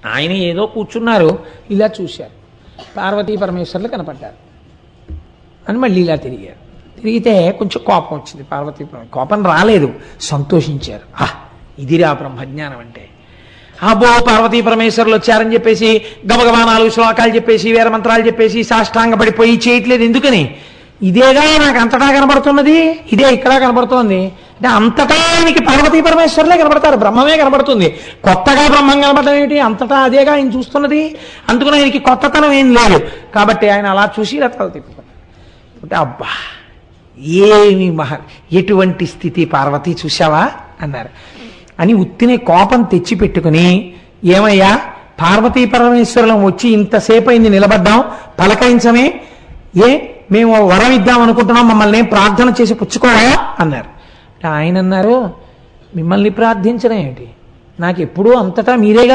ఆయన ఏదో కూర్చున్నారు, ఇలా చూశారు, పార్వతీ పరమేశ్వర్లు కనపడ్డారు అని మళ్ళీ ఇలా తిరిగారు. తిరిగితే కొంచెం కోపం వచ్చింది. పార్వతీ కోపం రాలేదు, సంతోషించారు. ఇదిరా బ్రహ్మజ్ఞానం అంటే. అబ్బో పార్వతీ పరమేశ్వరులు వచ్చారని చెప్పేసి గబగబా 4 శ్లోకాలు చెప్పేసి వేరే మంత్రాలు చెప్పేసి సాష్టాంగ పడిపోయి చేయట్లేదు. ఎందుకని? ఇదేగా నాకు అంతటా కనబడుతున్నది, ఇదే ఇక్కడ కనబడుతోంది అంటే అంతటా ఆయనకి పార్వతీ పరమేశ్వరులే కనబడతారు, బ్రహ్మమే కనబడుతుంది. కొత్తగా బ్రహ్మం కనబడటం ఏమిటి? అంతటా అదేగా ఆయన చూస్తున్నది. అందుకని ఆయనకి కొత్తతనం ఏం లేదు. కాబట్టి ఆయన అలా చూసి ఇలా తల తిప్పుకున్నారు. అంటే అబ్బా ఏమి ఎటువంటి స్థితి పార్వతి చూశావా అన్నారు. అని ఉత్తినే కోపం తెచ్చిపెట్టుకుని, ఏమయ్యా పార్వతీ పరమేశ్వరులం వచ్చి ఇంతసేపు అయింది నిలబడ్డాం, పలకరించమే, మేము వరం ఇద్దాం అనుకుంటున్నాం, మమ్మల్ని ప్రార్థన చేసి పుచ్చుకోవా అన్నారు. ఆయన అన్నారు, మిమ్మల్ని ప్రార్థించడం ఏమిటి, నాకు ఎప్పుడూ అంతటా మీరేగా